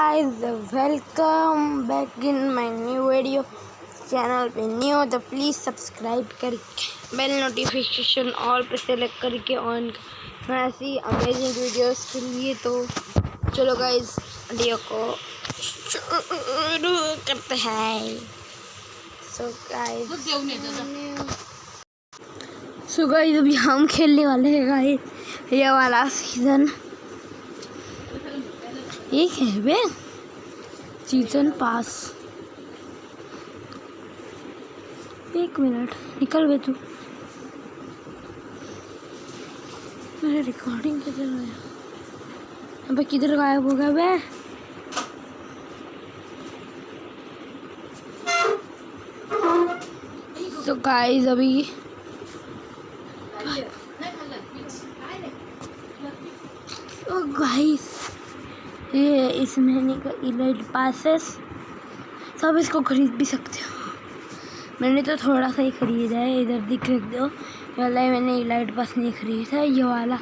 guys, welcome back in my new video. Channel पे new हो तो प्लीज़ सब्सक्राइब करके बेल नोटिफिकेशन ऑल पे सेलेक्ट करके ऑन मैं ऐसी अमेजिंग वीडियोस के लिए। तो चलो गाइस वीडियो को शुरू करते हैं। सो गाइस अभी हम खेलने वाले हैं गाइस ये वाला सीज़न। एक है बे सीजन पास। एक मिनट निकल बे तू, मेरा रिकॉर्डिंग किधर गया? अबे किधर गायब हो गया बे? तो गाइस अभी तो गाइस ये इस महीने का इलाइट पासेस सब इसको खरीद भी सकते हो। मैंने तो थोड़ा सा ही खरीदा है, इधर दिख दो वाला मैंने इलाइट पास नहीं खरीदा, ये वाला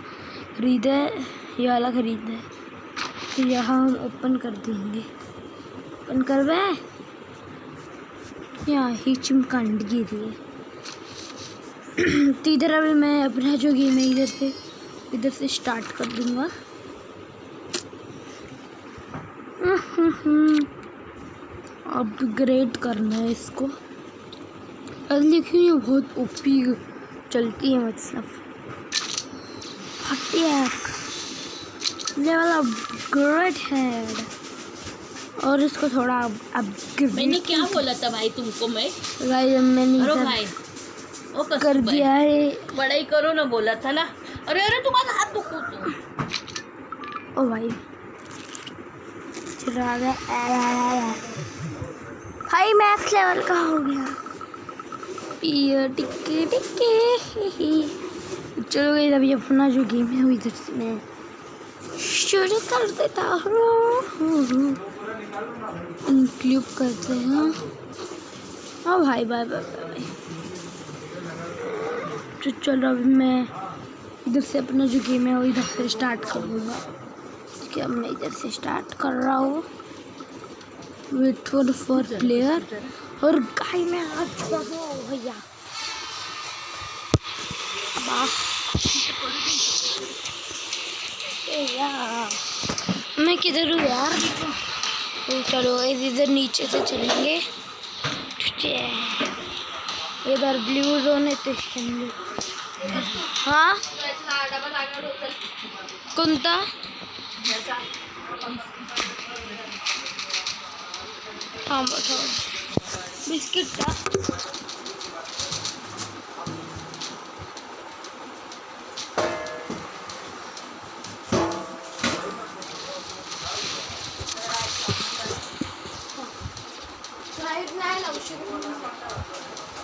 खरीदा है, ये वाला खरीदा है। तो यहाँ हम ओपन कर देंगे। ओपन कर बे यहाँ ही चिमकांड गिरी है। तो इधर अभी मैं अपना जो गेम है इधर से स्टार्ट कर दूँगा। अपग्रेड करना है इसको। लेकिन ये बहुत ओपी चलती है, मतलब लेवल अपग्रेड है। और इसको थोड़ा अपग्रेड मैंने क्या बोला था भाई तुमको? मैंने भाई ओ कर दिया है। बड़ा ही करो ना, बोला था ना। अरे अरे तुम्हारा हाथ दुखो तो। ओ भाई हाई मैक्स लेवल का हो गया ये टिक्के। चलो गाइस अभी अपना जो गेम है वो इधर से मैं शुरू कर देता हूँ। इंक्लूड करते हैं। हाँ भाई बाय बाय बाय। तो चलो अभी मैं इधर से अपना जो गेम है वो इधर से स्टार्ट कर दूँगा। ठीक है, अब मैं इधर से स्टार्ट कर रहा हूँ। Wait for player. और गाय में हाथ लगाओ भैया। मैं किधर हूँ यार? तो चलो इधर नीचे से चलेंगे। इधर ब्लू जोन है तो हाँ कोणता बिस्किट का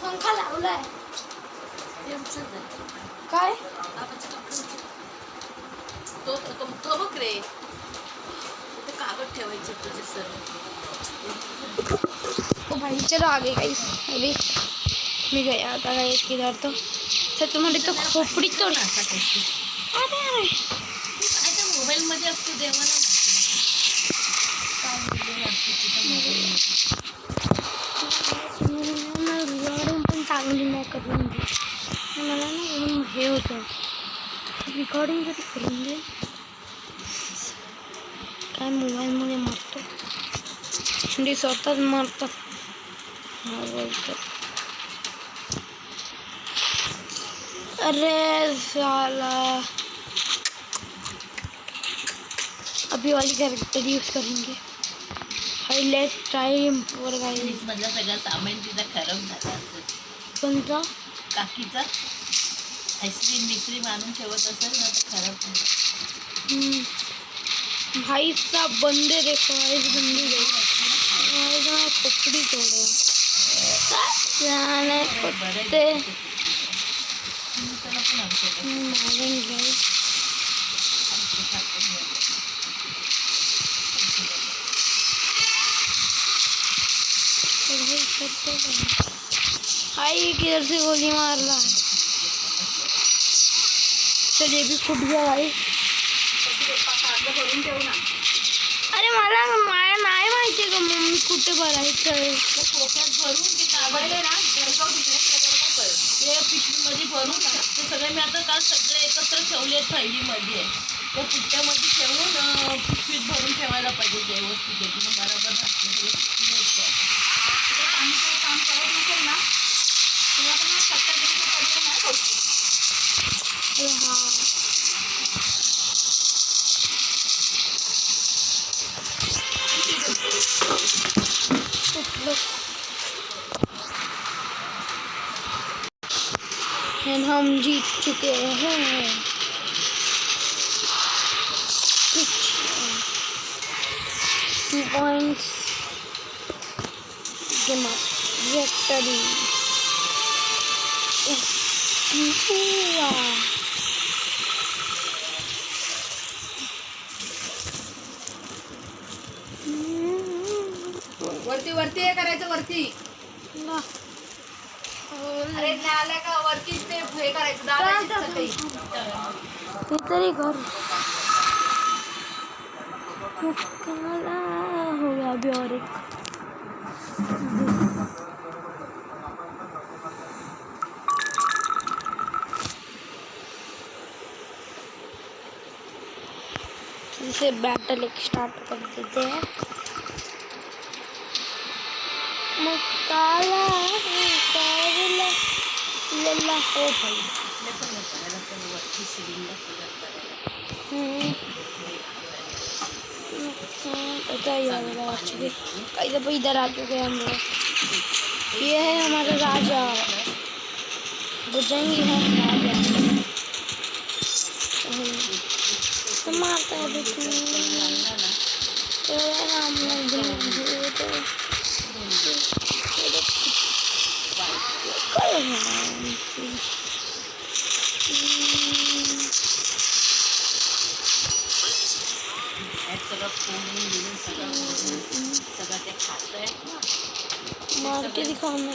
पंखा लावलाय काय तो बघ रे, कागद ठेवायचे तुझे सर्व। ओ भाई चलो आगे गाइस। अभी मैं गया था गाइस किधर तो तुम्हारी तो खोपड़ी तोड़ी। अरे मोबाईल मध्ये असतो देवाला रिकॉर्डिंग पण चांगली नाही करून मला ना हे होतं रिकॉर्डिंग जरी करून दे काय मोबाईलमध्ये मारतो म्हणजे स्वतःच मारतात बोलतात। अरे साला अभी वाली कैरेक्टर यूज करेंगे। हाईलाइट टाइम वर गाइस मधला सगळं सामान तिचा खराब झाला असेल। कोणता? काकीचा आईस्क्रीम आणून ठेवत असेल ना तर खराब। भाई साहब बंदे देखो, गाइस बंदे देखो, पकड़ी तोड़े जाने कुत्ते मारेंगे। भाई किधर से गोली मार रहा है? चलिए भी फुट गया भाई। अरे मला माया माहितीये का मम्मी कुठे भरायचं आहे? त्या खोक्यात भरून ते कागद आहे ना जळगाव तिकडे ते पिशवीमध्ये भरून ते सगळे मी आता काल सगळे एकत्र ठेवले आहेत थैलीमध्ये. त्या पुट्ट्यामध्ये ठेवून पिशवीत भरून ठेवायला पाहिजे व्यवस्थित एकदम बरोबर राहते सगळं आम्ही काही काम करत नसेल ना तेव्हा पण 70 दिवसापर्यंत नाही होत. एंड हम जीत चुके हैं कुछ 2 points game up victory वरती वरती हे करायचं वरती. अरे आला का वरतीच ते हे करायचं हे तरी कर काला हो गया अभी और एक इसे बैटल एक स्टार्ट कर देते हैं. काला काला लल्ला हो भाई पता ही है एक्चुअली कई दफे इधर आ चुके हैं हम लोग. ये है हमारा राजा बुझेंगे हम राजा तो मारता है तेरा नाम सगळं ते खातंय मार के दिखाओ ना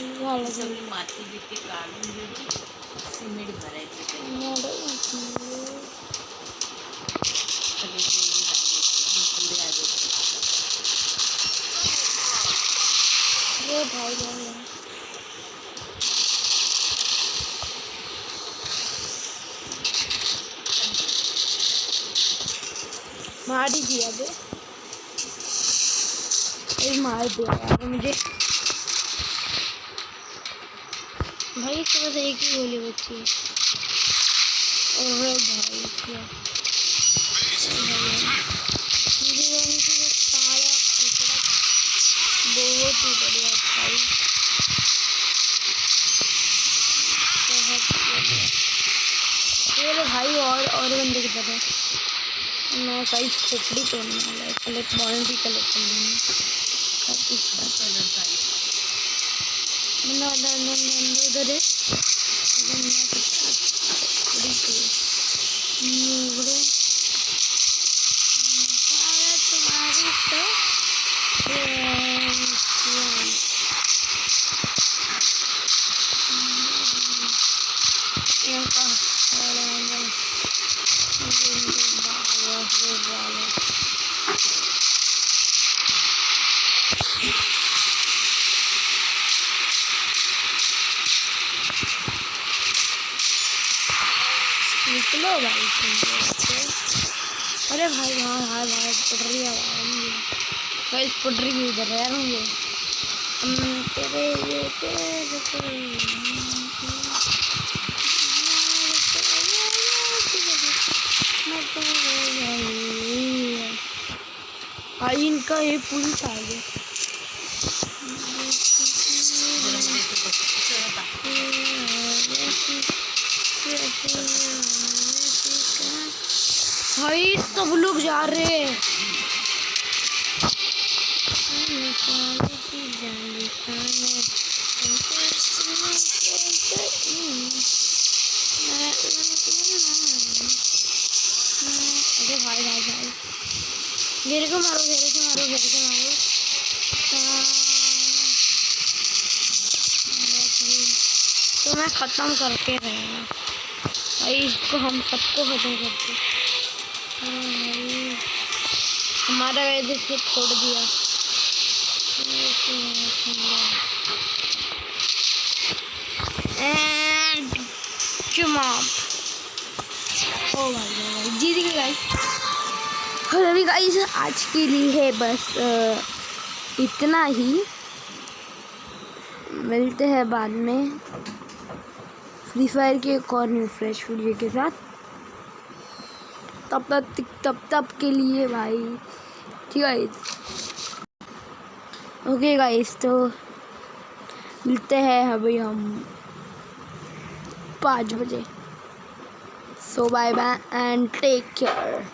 सगळी माती बिती काढून घेऊन सिमेंट भरायचं ये भाई जान मार ही दिया बे मार दिया यार मुझे भाई इसके पास एक ही गोली बची है. और भाई क्या मुझे सारा टुकड़ा बहुत ही बढ़िया भाई ये भाई और बंदे की तरह मैं कई खोपड़ी तोड़ने वाला है. कलेक्ट बाउंड्री कलेक्ट कर लेंगे उधर है तुम्हारी निकलो भाई अरे भाई हाँ भाई पटरी भाई पटरी भी उधर रह होंगे तेरे ये भाई इनका ये पुलिस आ गया भाई सब लोग जा रहे हैं अरे भाई भाई भाई घेरे को मारो घेरे को मारो घेरे को मारो तो मैं ख़त्म करके रहेगा भाई इसको हम सबको ख़त्म करते हमारा वैसे से छोड़ दिया एंड चुमाप। ओ भाई जीत गए गाइस। और अभी गाइस आज के लिए है बस इतना ही। मिलते हैं बाद में फ्री फायर के एक और न्यू फ्रेश वीडियो के साथ। तब के लिए भाई ठीक है ओके गाइस। तो मिलते हैं अभी हम 5 बजे। So bye bye and take care.